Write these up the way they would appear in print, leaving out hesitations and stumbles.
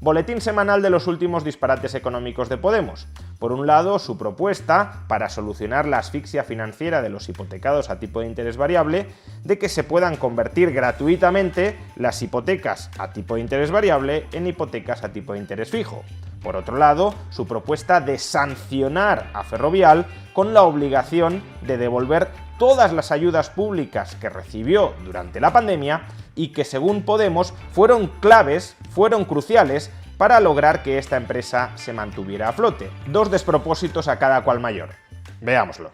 Boletín semanal de los últimos disparates económicos de Podemos. Por un lado, su propuesta para solucionar la asfixia financiera de los hipotecados a tipo de interés variable, de que se puedan convertir gratuitamente las hipotecas a tipo de interés variable en hipotecas a tipo de interés fijo. Por otro lado, su propuesta de sancionar a Ferrovial con la obligación de devolver todas las ayudas públicas que recibió durante la pandemia y que, según Podemos, fueron cruciales para lograr que esta empresa se mantuviera a flote. Dos despropósitos a cada cual mayor. Veámoslo.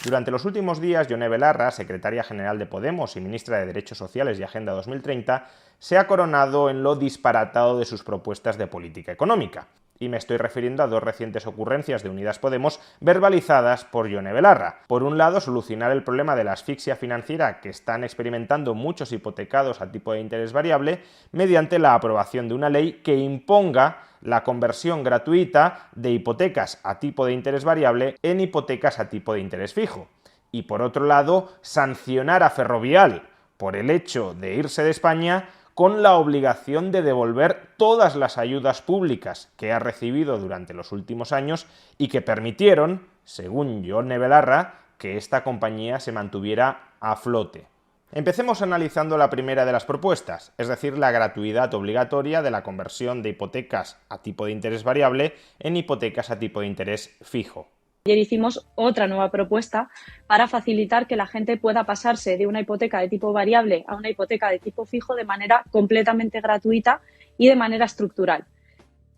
Durante los últimos días, Yone Belarra, secretaria general de Podemos y ministra de Derechos Sociales y Agenda 2030, se ha coronado en lo disparatado de sus propuestas de política económica. Y me estoy refiriendo a dos recientes ocurrencias de Unidas Podemos verbalizadas por Yone Belarra. Por un lado, solucionar el problema de la asfixia financiera que están experimentando muchos hipotecados a tipo de interés variable mediante la aprobación de una ley que imponga la conversión gratuita de hipotecas a tipo de interés variable en hipotecas a tipo de interés fijo. Y por otro lado, sancionar a Ferrovial por el hecho de irse de España con la obligación de devolver todas las ayudas públicas que ha recibido durante los últimos años y que permitieron, según Yone Belarra, que esta compañía se mantuviera a flote. Empecemos analizando la primera de las propuestas, es decir, la gratuidad obligatoria de la conversión de hipotecas a tipo de interés variable en hipotecas a tipo de interés fijo. Ayer hicimos otra nueva propuesta para facilitar que la gente pueda pasarse de una hipoteca de tipo variable a una hipoteca de tipo fijo de manera completamente gratuita y de manera estructural.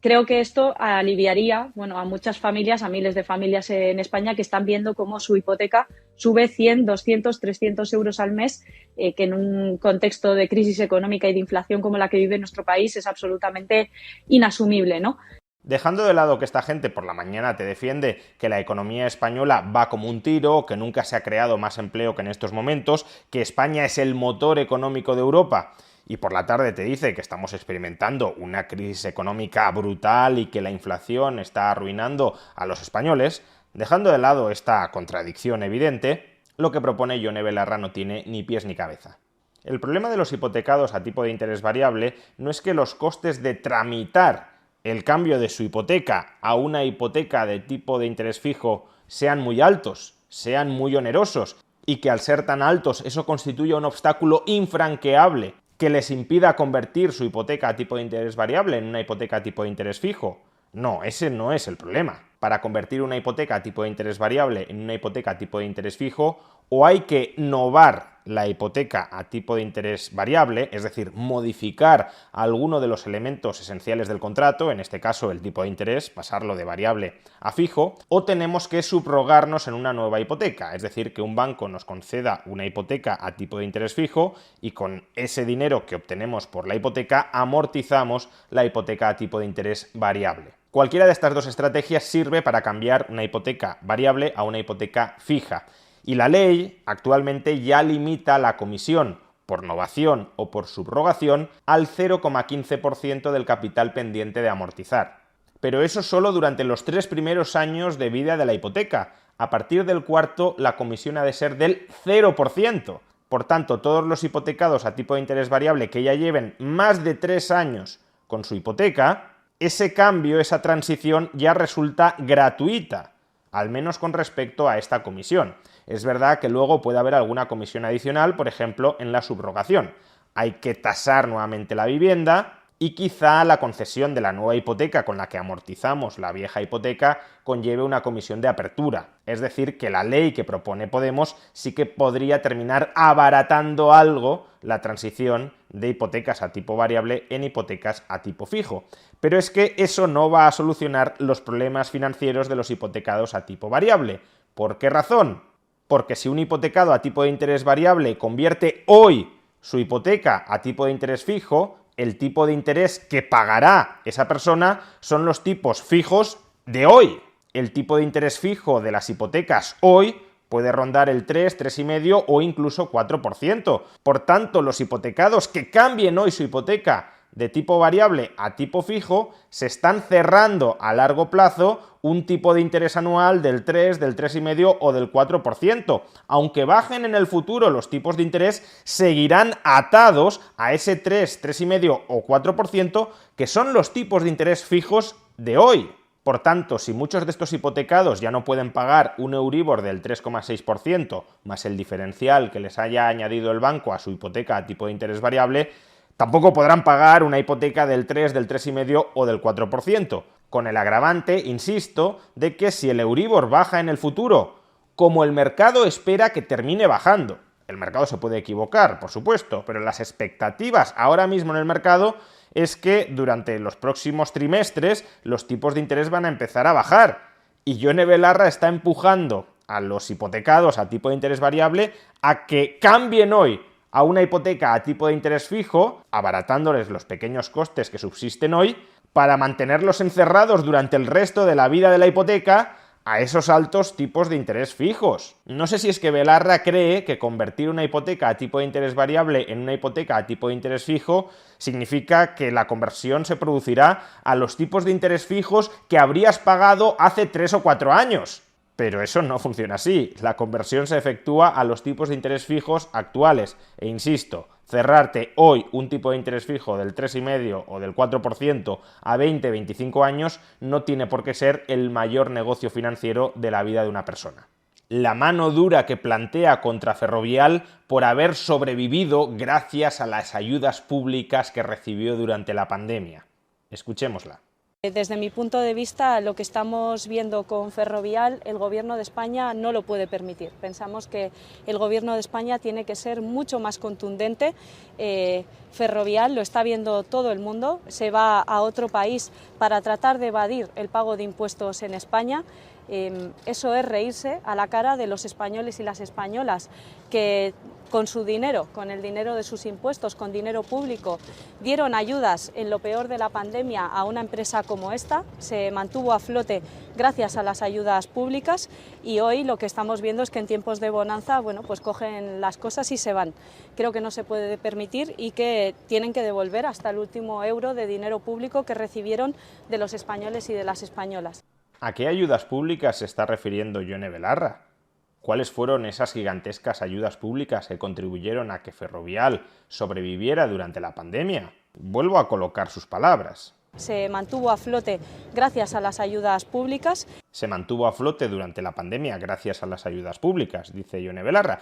Creo que esto aliviaría a muchas familias, a miles de familias en España que están viendo cómo su hipoteca sube 100, 200, 300 euros al mes, que en un contexto de crisis económica y de inflación como la que vive nuestro país es absolutamente inasumible, ¿no? Dejando de lado que esta gente por la mañana te defiende que la economía española va como un tiro, que nunca se ha creado más empleo que en estos momentos, que España es el motor económico de Europa, y por la tarde te dice que estamos experimentando una crisis económica brutal y que la inflación está arruinando a los españoles, dejando de lado esta contradicción evidente, lo que propone Yone Belarra no tiene ni pies ni cabeza. El problema de los hipotecados a tipo de interés variable no es que los costes de tramitar el cambio de su hipoteca a una hipoteca de tipo de interés fijo sean muy altos, sean muy onerosos, y que al ser tan altos eso constituya un obstáculo infranqueable que les impida convertir su hipoteca a tipo de interés variable en una hipoteca a tipo de interés fijo. No, ese no es el problema. Para convertir una hipoteca a tipo de interés variable en una hipoteca a tipo de interés fijo, o hay que novar la hipoteca a tipo de interés variable, es decir, modificar alguno de los elementos esenciales del contrato, en este caso el tipo de interés, pasarlo de variable a fijo, o tenemos que subrogarnos en una nueva hipoteca, es decir, que un banco nos conceda una hipoteca a tipo de interés fijo y con ese dinero que obtenemos por la hipoteca amortizamos la hipoteca a tipo de interés variable. Cualquiera de estas dos estrategias sirve para cambiar una hipoteca variable a una hipoteca fija. Y la ley actualmente ya limita la comisión por novación o por subrogación al 0,15% del capital pendiente de amortizar. Pero eso solo durante los 3 primeros años de vida de la hipoteca. A partir del cuarto, la comisión ha de ser del 0%. Por tanto, todos los hipotecados a tipo de interés variable que ya lleven más de 3 años con su hipoteca, ese cambio, esa transición ya resulta gratuita, al menos con respecto a esta comisión. Es verdad que luego puede haber alguna comisión adicional, por ejemplo, en la subrogación. Hay que tasar nuevamente la vivienda y quizá la concesión de la nueva hipoteca con la que amortizamos la vieja hipoteca conlleve una comisión de apertura. Es decir, que la ley que propone Podemos sí que podría terminar abaratando algo la transición de hipotecas a tipo variable en hipotecas a tipo fijo. Pero es que eso no va a solucionar los problemas financieros de los hipotecados a tipo variable. ¿Por qué razón? Porque si un hipotecado a tipo de interés variable convierte hoy su hipoteca a tipo de interés fijo, el tipo de interés que pagará esa persona son los tipos fijos de hoy. El tipo de interés fijo de las hipotecas hoy puede rondar el 3, 3,5 o incluso 4%. Por tanto, los hipotecados que cambien hoy su hipoteca de tipo variable a tipo fijo, se están cerrando a largo plazo un tipo de interés anual del 3, del 3,5 o del 4%. Aunque bajen en el futuro los tipos de interés, seguirán atados a ese 3, 3,5 o 4%, que son los tipos de interés fijos de hoy. Por tanto, si muchos de estos hipotecados ya no pueden pagar un Euribor del 3,6% más el diferencial que les haya añadido el banco a su hipoteca a tipo de interés variable, tampoco podrán pagar una hipoteca del 3, del 3,5 o del 4%, con el agravante, insisto, de que si el Euribor baja en el futuro, como el mercado espera que termine bajando, el mercado se puede equivocar, por supuesto, pero las expectativas ahora mismo en el mercado es que durante los próximos trimestres los tipos de interés van a empezar a bajar. Y Yone Belarra está empujando a los hipotecados a tipo de interés variable a que cambien hoy a una hipoteca a tipo de interés fijo, abaratándoles los pequeños costes que subsisten hoy, para mantenerlos encerrados durante el resto de la vida de la hipoteca a esos altos tipos de interés fijos. No sé si es que Belarra cree que convertir una hipoteca a tipo de interés variable en una hipoteca a tipo de interés fijo significa que la conversión se producirá a los tipos de interés fijos que habrías pagado hace 3 o 4 años. Pero eso no funciona así. La conversión se efectúa a los tipos de interés fijos actuales. E insisto, cerrarte hoy un tipo de interés fijo del 3,5 o del 4% a 20-25 años no tiene por qué ser el mayor negocio financiero de la vida de una persona. La mano dura que plantea contra Ferrovial por haber sobrevivido gracias a las ayudas públicas que recibió durante la pandemia. Escuchémosla. Desde mi punto de vista, lo que estamos viendo con Ferrovial, el Gobierno de España no lo puede permitir. Pensamos que el Gobierno de España tiene que ser mucho más contundente. Ferrovial lo está viendo todo el mundo, se va a otro país para tratar de evadir el pago de impuestos en España. Eso es reírse a la cara de los españoles y las españolas que con su dinero, con el dinero de sus impuestos, con dinero público, dieron ayudas en lo peor de la pandemia a una empresa como esta, se mantuvo a flote gracias a las ayudas públicas y hoy lo que estamos viendo es que en tiempos de bonanza, bueno, pues cogen las cosas y se van. Creo que no se puede permitir y que tienen que devolver hasta el último euro de dinero público que recibieron de los españoles y de las españolas. ¿A qué ayudas públicas se está refiriendo Yone Belarra? ¿Cuáles fueron esas gigantescas ayudas públicas que contribuyeron a que Ferrovial sobreviviera durante la pandemia? Vuelvo a colocar sus palabras. Se mantuvo a flote gracias a las ayudas públicas. Se mantuvo a flote durante la pandemia gracias a las ayudas públicas, dice Yone Belarra.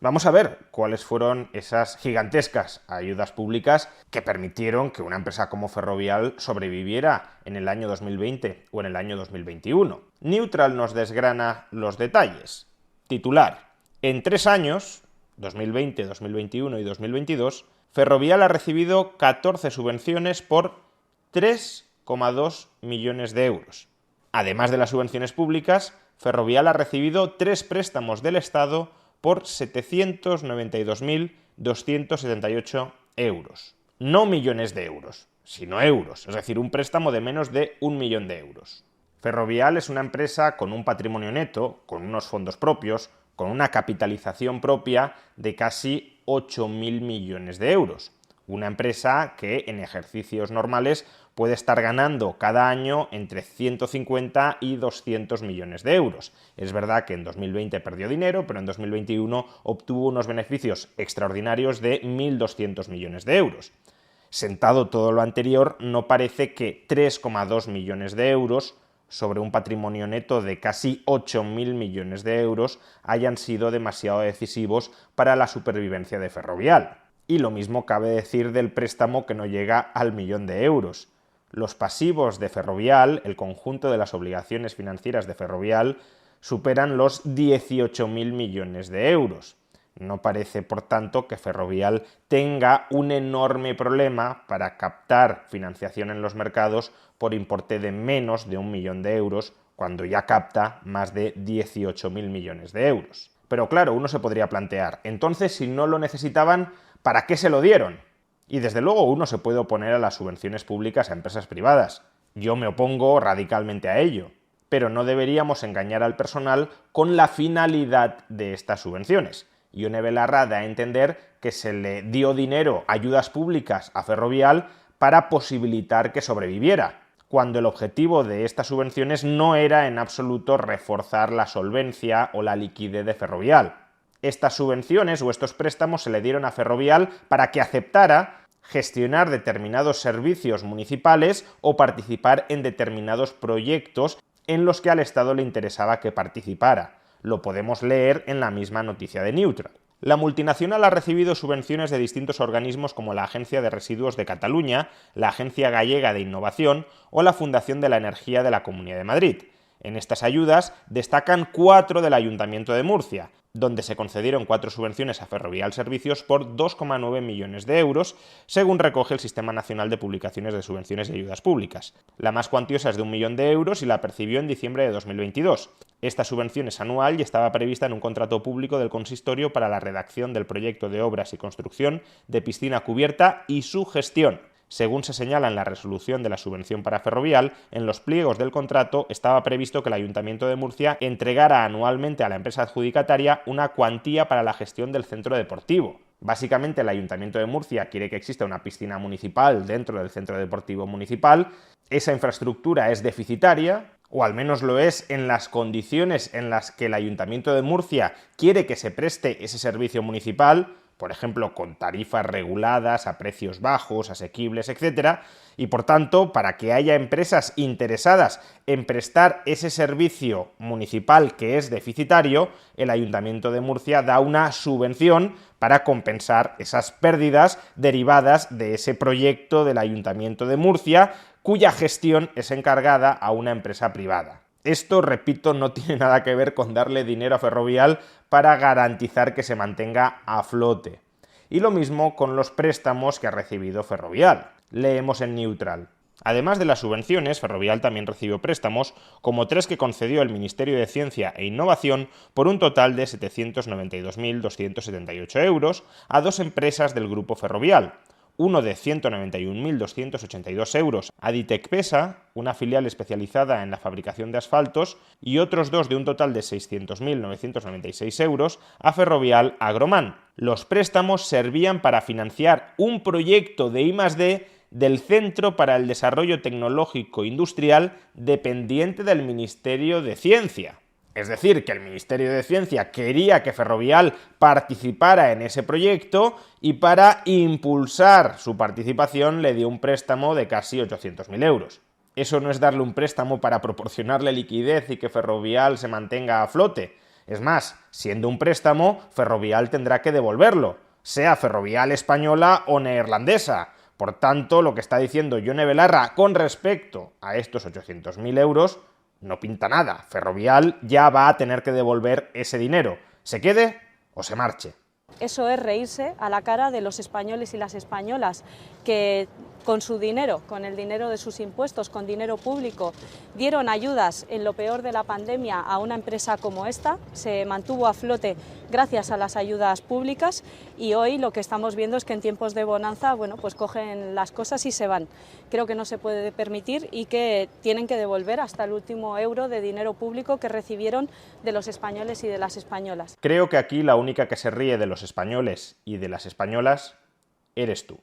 Vamos a ver cuáles fueron esas gigantescas ayudas públicas que permitieron que una empresa como Ferrovial sobreviviera en el año 2020 o en el año 2021. Neutral nos desgrana los detalles. Titular. En 3 años, 2020, 2021 y 2022, Ferrovial ha recibido 14 subvenciones por 3,2 millones de euros. Además de las subvenciones públicas, Ferrovial ha recibido 3 préstamos del Estado por 792.278 euros. No millones de euros, sino euros, es decir, un préstamo de menos de 1 millón de euros. Ferrovial es una empresa con un patrimonio neto, con unos fondos propios, con una capitalización propia de casi 8.000 millones de euros. Una empresa que en ejercicios normales puede estar ganando cada año entre 150 y 200 millones de euros. Es verdad que en 2020 perdió dinero, pero en 2021 obtuvo unos beneficios extraordinarios de 1.200 millones de euros. Sentado todo lo anterior, no parece que 3,2 millones de euros sobre un patrimonio neto de casi 8.000 millones de euros hayan sido demasiado decisivos para la supervivencia de Ferrovial. Y lo mismo cabe decir del préstamo que no llega al millón de euros. Los pasivos de Ferrovial, el conjunto de las obligaciones financieras de Ferrovial, superan los 18.000 millones de euros. No parece, por tanto, que Ferrovial tenga un enorme problema para captar financiación en los mercados por importe de menos de 1 millón de euros, cuando ya capta más de 18.000 millones de euros. Pero claro, uno se podría plantear, entonces si no lo necesitaban, ¿para qué se lo dieron? Y desde luego uno se puede oponer a las subvenciones públicas a empresas privadas. Yo me opongo radicalmente a ello. Pero no deberíamos engañar al personal con la finalidad de estas subvenciones. Yone Belarra da a entender que se le dio dinero, ayudas públicas a Ferrovial para posibilitar que sobreviviera, cuando el objetivo de estas subvenciones no era en absoluto reforzar la solvencia o la liquidez de Ferrovial. Estas subvenciones o estos préstamos se le dieron a Ferrovial para que aceptara gestionar determinados servicios municipales o participar en determinados proyectos en los que al Estado le interesaba que participara. Lo podemos leer en la misma noticia de Neutral. La multinacional ha recibido subvenciones de distintos organismos como la Agencia de Residuos de Cataluña, la Agencia Gallega de Innovación o la Fundación de la Energía de la Comunidad de Madrid. En estas ayudas destacan 4 del Ayuntamiento de Murcia, donde se concedieron 4 subvenciones a Ferrovial Servicios por 2,9 millones de euros, según recoge el Sistema Nacional de Publicaciones de Subvenciones y Ayudas Públicas. La más cuantiosa es de 1 millón de euros y la percibió en diciembre de 2022. Esta subvención es anual y estaba prevista en un contrato público del consistorio para la redacción del proyecto de obras y construcción de piscina cubierta y su gestión. Según se señala en la resolución de la subvención para Ferrovial, en los pliegos del contrato estaba previsto que el Ayuntamiento de Murcia entregara anualmente a la empresa adjudicataria una cuantía para la gestión del centro deportivo. Básicamente, el Ayuntamiento de Murcia quiere que exista una piscina municipal dentro del centro deportivo municipal. Esa infraestructura es deficitaria, o al menos lo es en las condiciones en las que el Ayuntamiento de Murcia quiere que se preste ese servicio municipal, por ejemplo, con tarifas reguladas, a precios bajos, asequibles, etc. Y por tanto, para que haya empresas interesadas en prestar ese servicio municipal que es deficitario, el Ayuntamiento de Murcia da una subvención para compensar esas pérdidas derivadas de ese proyecto del Ayuntamiento de Murcia, cuya gestión es encargada a una empresa privada. Esto, repito, no tiene nada que ver con darle dinero a Ferrovial para garantizar que se mantenga a flote. Y lo mismo con los préstamos que ha recibido Ferrovial. Leemos en Neutral. Además de las subvenciones, Ferrovial también recibió préstamos, como 3 que concedió el Ministerio de Ciencia e Innovación por un total de 792.278 euros a 2 empresas del grupo Ferrovial. Uno de 191.282 euros a Ditecpesa, una filial especializada en la fabricación de asfaltos, y otros 2 de un total de 600.996 euros a Ferrovial Agroman. Los préstamos servían para financiar un proyecto de I+D del Centro para el Desarrollo Tecnológico Industrial dependiente del Ministerio de Ciencia. Es decir, que el Ministerio de Ciencia quería que Ferrovial participara en ese proyecto y para impulsar su participación le dio un préstamo de casi 800.000 euros. Eso no es darle un préstamo para proporcionarle liquidez y que Ferrovial se mantenga a flote. Es más, siendo un préstamo, Ferrovial tendrá que devolverlo, sea Ferrovial española o neerlandesa. Por tanto, lo que está diciendo Yone Belarra con respecto a estos 800.000 euros no pinta nada. Ferrovial ya va a tener que devolver ese dinero, se quede o se marche. Eso es reírse a la cara de los españoles y las españolas que con su dinero, con el dinero de sus impuestos, con dinero público, dieron ayudas en lo peor de la pandemia a una empresa como esta, se mantuvo a flote gracias a las ayudas públicas y hoy lo que estamos viendo es que en tiempos de bonanza, bueno, pues cogen las cosas y se van. Creo que no se puede permitir y que tienen que devolver hasta el último euro de dinero público que recibieron de los españoles y de las españolas. Creo que aquí la única que se ríe de los españoles y de las españolas eres tú.